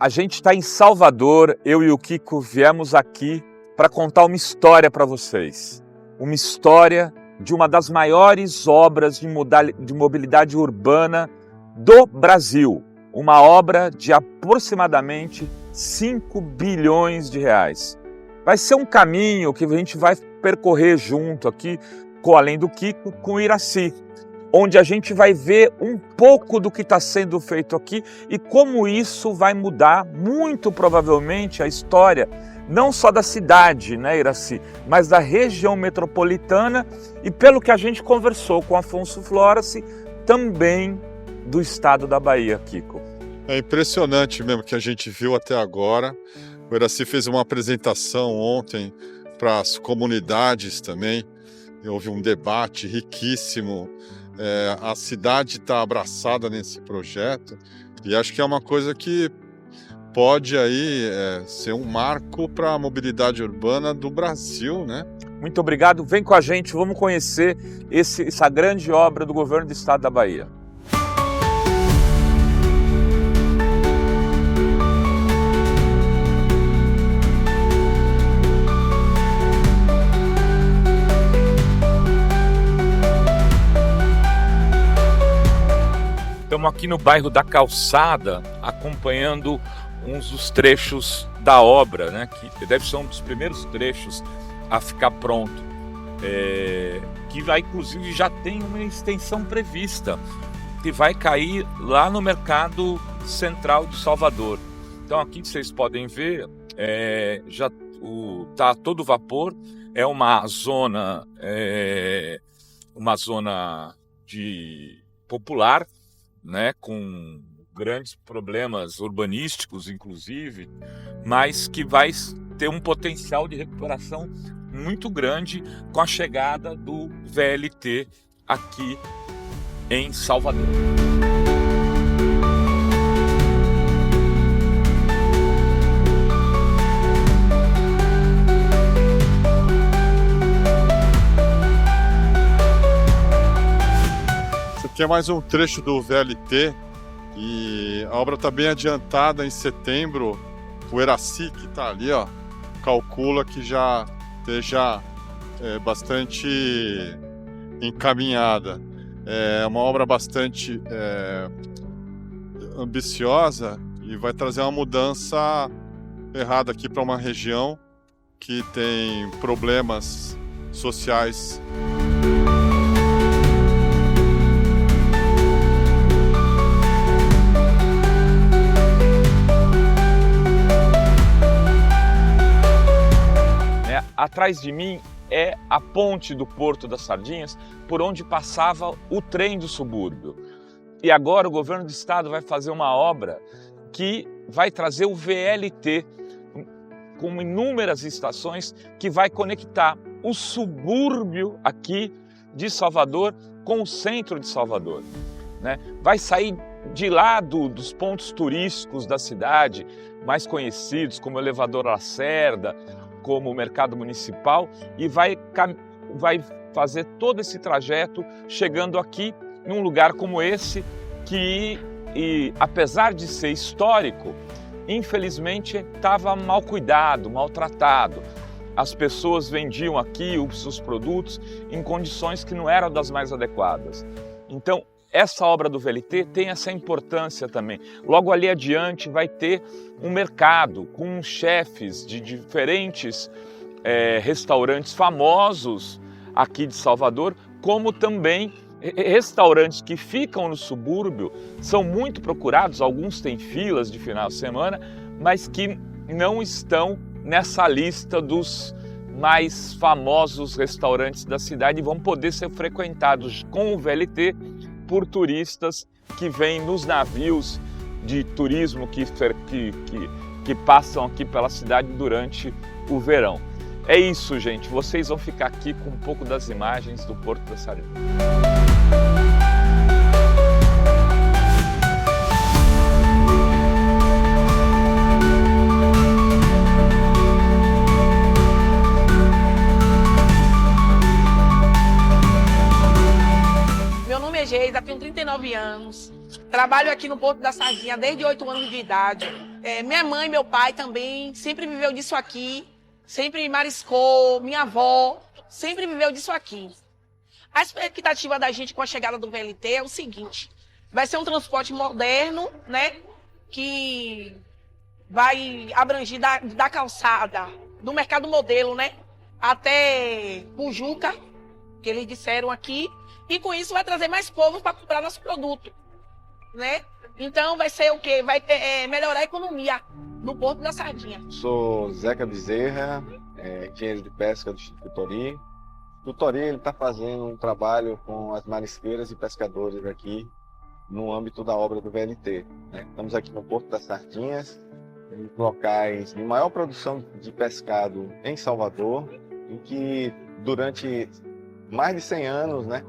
A gente está em Salvador, eu e o Kiko viemos aqui para contar uma história para vocês. Uma história de uma das maiores obras de mobilidade urbana do Brasil. Uma obra de aproximadamente 5 bilhões de reais. Vai ser um caminho que a gente vai percorrer junto aqui, além do Kiko, com o Iracy, onde a gente vai ver um pouco do que está sendo feito aqui e como isso vai mudar muito provavelmente a história, não só da cidade, né, Iracy, mas da região metropolitana e, pelo que a gente conversou com Afonso Floracy, também do estado da Bahia, Kiko. É impressionante mesmo que a gente viu até agora. O Iracy fez uma apresentação ontem para as comunidades também, e houve um debate riquíssimo. A cidade está abraçada nesse projeto e acho que é uma coisa que pode aí ser um marco para a mobilidade urbana do Brasil, né? Muito obrigado, vem com a gente, vamos conhecer essa grande obra do governo do estado da Bahia. Estamos aqui no bairro da Calçada, acompanhando uns dos trechos da obra, né? Que deve ser um dos primeiros trechos a ficar pronto. Que vai, inclusive, já tem uma extensão prevista, que vai cair lá no Mercado Central de Salvador. Então aqui vocês podem ver, já está todo vapor, é uma zona popular, né, com grandes problemas urbanísticos, inclusive, mas que vai ter um potencial de recuperação muito grande com a chegada do VLT aqui em Salvador. Aqui é mais um trecho do VLT e a obra está bem adiantada. Em setembro. O Iracy, que está ali, ó, calcula que já esteja bastante encaminhada. É uma obra bastante ambiciosa e vai trazer uma mudança errada aqui para uma região que tem problemas sociais. Atrás de mim é a ponte do Porto das Sardinhas, por onde passava o trem do subúrbio. E agora o governo do estado vai fazer uma obra que vai trazer o VLT, com inúmeras estações, que vai conectar o subúrbio aqui de Salvador com o centro de Salvador, né? Vai sair de lá dos pontos turísticos da cidade, mais conhecidos como o Elevador Lacerda, como o Mercado Municipal, e vai fazer todo esse trajeto chegando aqui em um lugar como esse que, apesar de ser histórico, infelizmente estava mal cuidado, maltratado. As pessoas vendiam aqui os seus produtos em condições que não eram das mais adequadas. Então, essa obra do VLT tem essa importância também. Logo ali adiante vai ter um mercado com chefes de diferentes restaurantes famosos aqui de Salvador, como também restaurantes que ficam no subúrbio, são muito procurados, alguns têm filas de final de semana, mas que não estão nessa lista dos mais famosos restaurantes da cidade e vão poder ser frequentados com o VLT por turistas que vêm nos navios de turismo que passam aqui pela cidade durante o verão. É isso, gente. Vocês vão ficar aqui com um pouco das imagens do Porto das Sardinhas. Geisa, tenho 39 anos, trabalho aqui no Porto da Sardinha desde 8 anos de idade. Minha mãe e meu pai também sempre viveu disso aqui, sempre mariscou, minha avó sempre viveu disso aqui. A expectativa da gente com a chegada do VLT é o seguinte: vai ser um transporte moderno, né, que vai abranger da calçada, do mercado modelo, né, até Pujuca, que eles disseram aqui, e com isso vai trazer mais povo para comprar nosso produto, né? Então vai ser o quê? Vai melhorar a economia no Porto da Sardinha. Sou Zeca Bezerra, engenheiro de pesca do Instituto Tutori. O Tutori está fazendo um trabalho com as marisqueiras e pescadores aqui no âmbito da obra do VLT, né? Estamos aqui no Porto das Sardinhas, em locais de maior produção de pescado em Salvador, em que durante mais de 100 anos, né,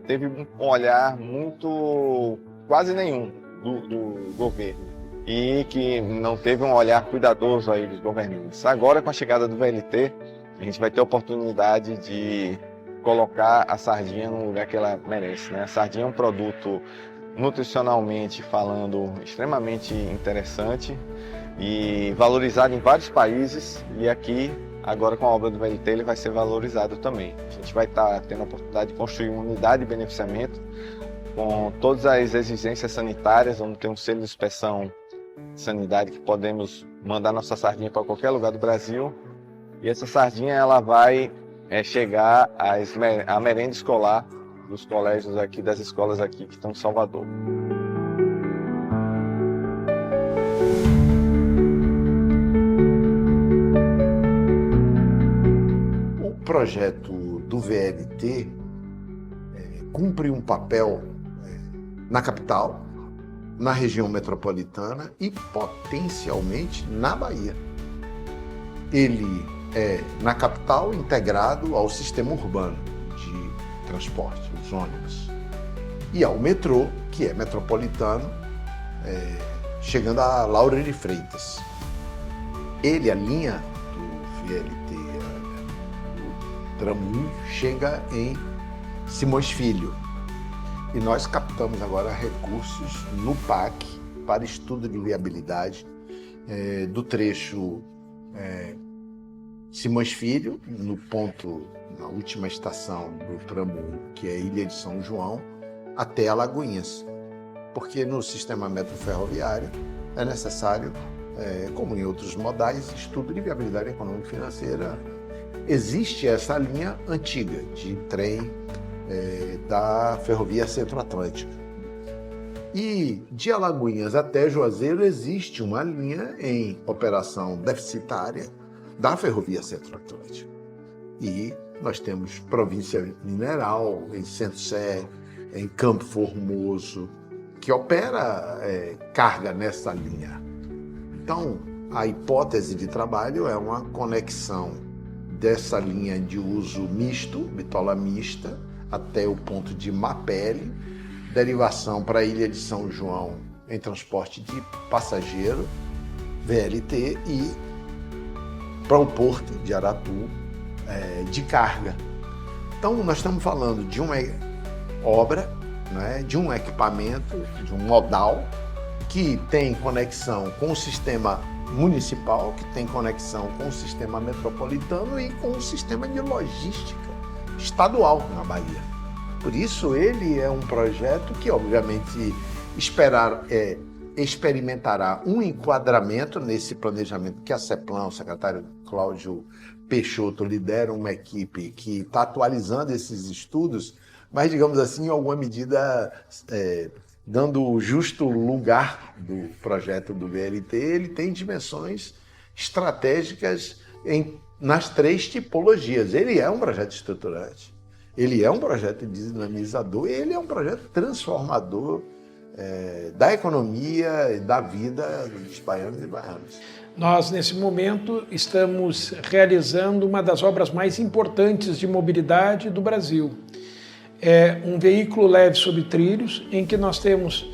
teve um olhar muito, quase nenhum, do governo, e que não teve um olhar cuidadoso aí dos governantes. Agora, com a chegada do VLT, a gente vai ter a oportunidade de colocar a sardinha no lugar que ela merece, né? A sardinha é um produto, nutricionalmente falando, extremamente interessante e valorizado em vários países, e aqui, agora com a obra do VLT, ele vai ser valorizado também. A gente vai estar tendo a oportunidade de construir uma unidade de beneficiamento com todas as exigências sanitárias, vamos ter um selo de inspeção de sanidade que podemos mandar nossa sardinha para qualquer lugar do Brasil, e essa sardinha ela vai chegar à merenda escolar dos colégios aqui, das escolas aqui que estão em Salvador. O projeto do VLT cumpre um papel na capital, na região metropolitana e potencialmente na Bahia. Ele é, na capital, integrado ao sistema urbano de transporte, os ônibus, e ao metrô, que é metropolitano, chegando a Laura de Freitas. Ele, a linha do VLT, o tramo 1, chega em Simões Filho. E nós captamos agora recursos no PAC para estudo de viabilidade do trecho Simões Filho, no ponto, na última estação do tramo 1, que é Ilha de São João, até Alagoinhas. Porque no sistema metroferroviário é necessário, como em outros modais, estudo de viabilidade econômica e financeira. Existe essa linha antiga de trem da Ferrovia Centro-Atlântica. E de Alagoinhas até Juazeiro existe uma linha em operação deficitária da Ferrovia Centro-Atlântica. E nós temos Província Mineral, em Centro-Sé, em Campo Formoso, que opera carga nessa linha. Então, a hipótese de trabalho é uma conexão dessa linha de uso misto, bitola mista, até o ponto de Mapele, derivação para a Ilha de São João em transporte de passageiro, VLT, e para o porto de Aratu de carga. Então, nós estamos falando de uma obra, né, de um equipamento, de um modal, que tem conexão com o sistema municipal, que tem conexão com o sistema metropolitano e com o sistema de logística estadual na Bahia. Por isso, ele é um projeto que, obviamente, experimentará um enquadramento nesse planejamento que a CEPLAN, o secretário Cláudio Peixoto, lidera uma equipe que está atualizando esses estudos, mas, digamos assim, em alguma medida, dando o justo lugar do projeto do VLT, ele tem dimensões estratégicas nas 3 tipologias. Ele é um projeto estruturante, ele é um projeto dinamizador, ele é um projeto transformador da economia e da vida dos baianos e baianas. Nós, nesse momento, estamos realizando uma das obras mais importantes de mobilidade do Brasil. É um veículo leve sobre trilhos, em que nós temos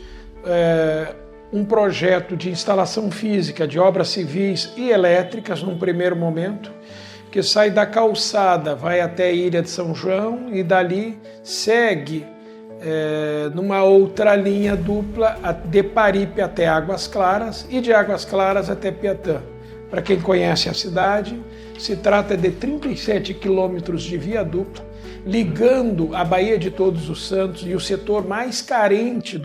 um projeto de instalação física de obras civis e elétricas, num primeiro momento, que sai da calçada, vai até a Ilha de São João e dali segue numa outra linha dupla de Paripe até Águas Claras e de Águas Claras até Piatã. Para quem conhece a cidade, se trata de 37 quilômetros de via dupla, ligando a Baía de Todos os Santos e o setor mais carente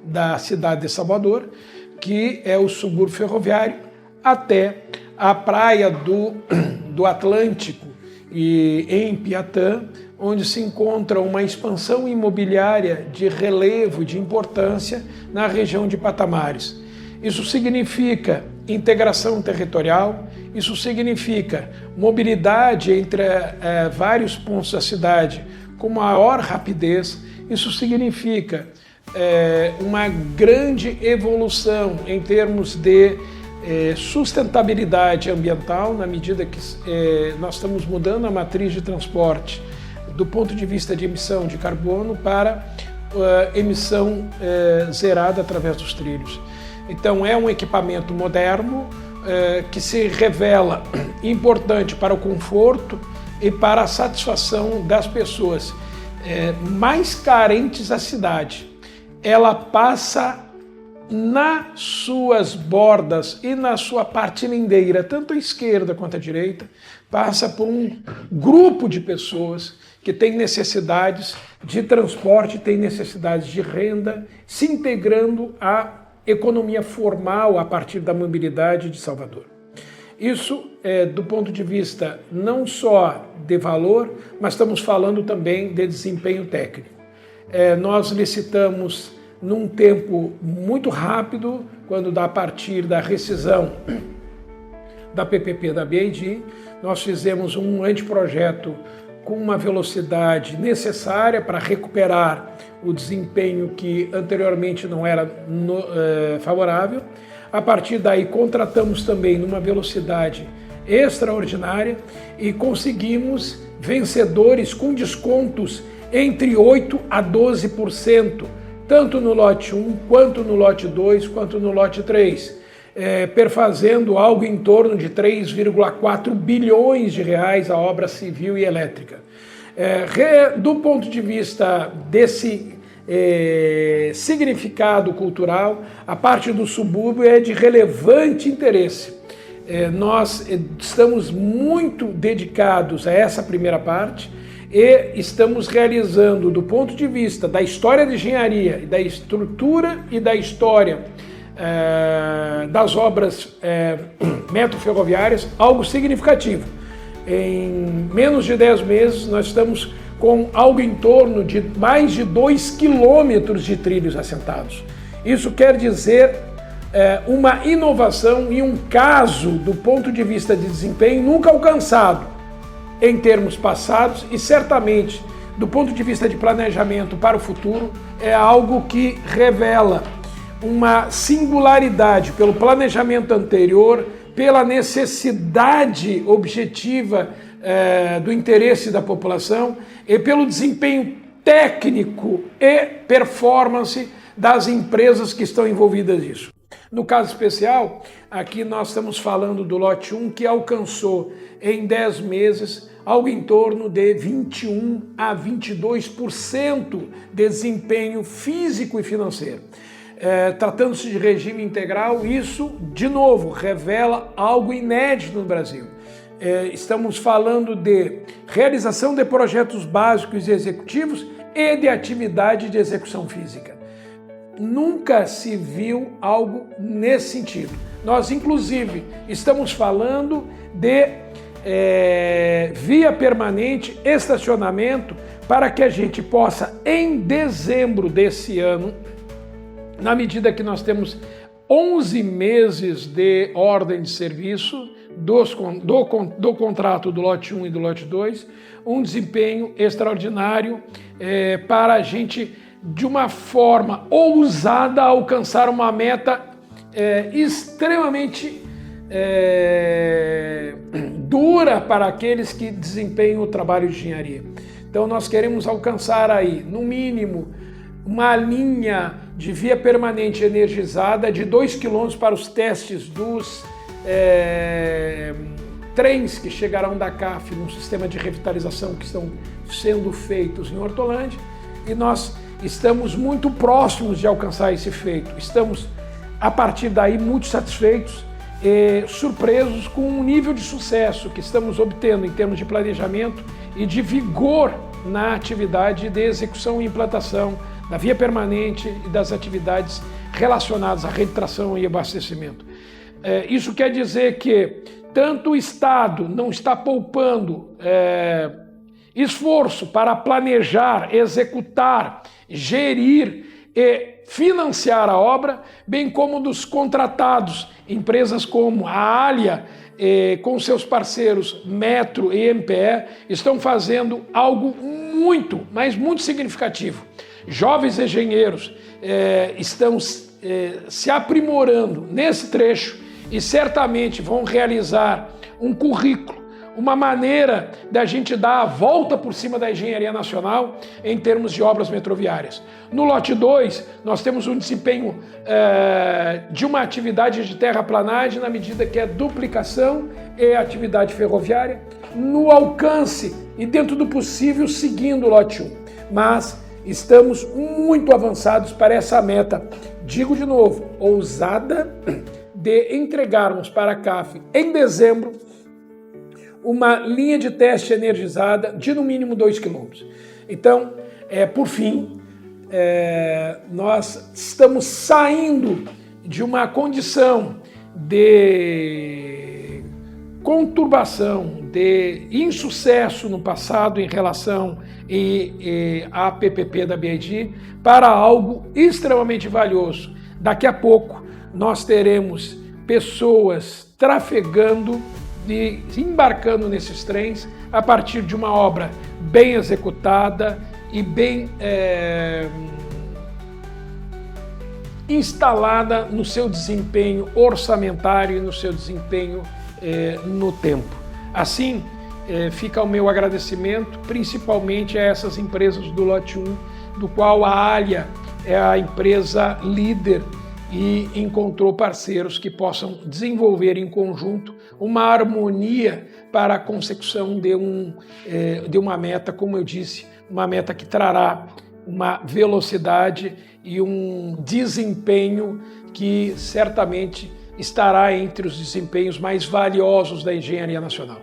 da cidade de Salvador, que é o subúrbio ferroviário, até a praia do Atlântico e em Piatã, onde se encontra uma expansão imobiliária de relevo, de importância na região de Patamares. Isso significa integração territorial, isso significa mobilidade entre vários pontos da cidade com maior rapidez, isso significa uma grande evolução em termos de sustentabilidade ambiental, na medida que nós estamos mudando a matriz de transporte do ponto de vista de emissão de carbono para emissão zerada através dos trilhos. Então é um equipamento moderno que se revela importante para o conforto e para a satisfação das pessoas mais carentes da cidade. Ela passa nas suas bordas e na sua parte lindeira, tanto à esquerda quanto à direita, passa por um grupo de pessoas que tem necessidades de transporte, tem necessidades de renda, se integrando à economia formal a partir da mobilidade de Salvador. Isso do ponto de vista não só de valor, mas estamos falando também de desempenho técnico. Nós licitamos num tempo muito rápido, quando a partir da rescisão da PPP da BID, nós fizemos um anteprojeto com uma velocidade necessária para recuperar o desempenho que anteriormente não era favorável. A partir daí, contratamos também numa velocidade extraordinária e conseguimos vencedores com descontos entre 8% a 12%, tanto no lote 1, quanto no lote 2, quanto no lote 3, perfazendo algo em torno de 3,4 bilhões de reais a obra civil e elétrica. Do ponto de vista desse significado cultural, a parte do subúrbio é de relevante interesse. Nós estamos muito dedicados a essa primeira parte e estamos realizando, do ponto de vista da história de engenharia, e da estrutura e da história das obras metroferroviárias, algo significativo. Em menos de 10 meses, nós estamos com algo em torno de mais de 2 quilômetros de trilhos assentados. Isso quer dizer uma inovação e um caso, do ponto de vista de desempenho, nunca alcançado em termos passados e certamente, do ponto de vista de planejamento para o futuro, é algo que revela uma singularidade pelo planejamento anterior, pela necessidade objetiva do interesse da população e pelo desempenho técnico e performance das empresas que estão envolvidas nisso. No caso especial, aqui nós estamos falando do lote 1, que alcançou em 10 meses algo em torno de 21% a 22% de desempenho físico e financeiro. Tratando-se de regime integral, isso, de novo, revela algo inédito no Brasil. Estamos falando de realização de projetos básicos e executivos e de atividade de execução física. Nunca se viu algo nesse sentido. Nós, inclusive, estamos falando de via permanente, estacionamento, para que a gente possa, em dezembro desse ano, na medida que nós temos 11 meses de ordem de serviço do contrato do lote 1 e do lote 2, um desempenho extraordinário para a gente, de uma forma ousada, alcançar uma meta extremamente dura para aqueles que desempenham o trabalho de engenharia. Então nós queremos alcançar aí, no mínimo, uma linha de via permanente energizada de 2 km para os testes dos trens que chegarão da CAF num sistema de revitalização que estão sendo feitos em Hortolândia, e nós estamos muito próximos de alcançar esse feito. Estamos, a partir daí, muito satisfeitos e surpresos com o nível de sucesso que estamos obtendo em termos de planejamento e de vigor na atividade de execução e implantação da via permanente e das atividades relacionadas à rede de tração e abastecimento. Isso quer dizer que tanto o Estado não está poupando esforço para planejar, executar, gerir e financiar a obra, bem como dos contratados, empresas como a Alia, com seus parceiros Metro e MPE, estão fazendo algo muito, mas muito significativo. Jovens engenheiros estão se aprimorando nesse trecho e certamente vão realizar um currículo, uma maneira da gente dar a volta por cima da engenharia nacional em termos de obras metroviárias. No lote 2, nós temos um desempenho de uma atividade de terraplanagem na medida que é duplicação e atividade ferroviária, no alcance e dentro do possível seguindo o lote 1. Mas estamos muito avançados para essa meta, digo de novo, ousada, de entregarmos para a CAF em dezembro uma linha de teste energizada de no mínimo 2 km. Então, por fim, nós estamos saindo de uma condição de conturbação, de insucesso no passado em relação à PPP da BID para algo extremamente valioso. Daqui a pouco nós teremos pessoas trafegando e embarcando nesses trens a partir de uma obra bem executada e bem instalada no seu desempenho orçamentário e no seu desempenho no tempo. Assim, fica o meu agradecimento principalmente a essas empresas do lote 1, do qual a Alia é a empresa líder e encontrou parceiros que possam desenvolver em conjunto uma harmonia para a consecução de uma meta, como eu disse, uma meta que trará uma velocidade e um desempenho que certamente estará entre os desempenhos mais valiosos da engenharia nacional.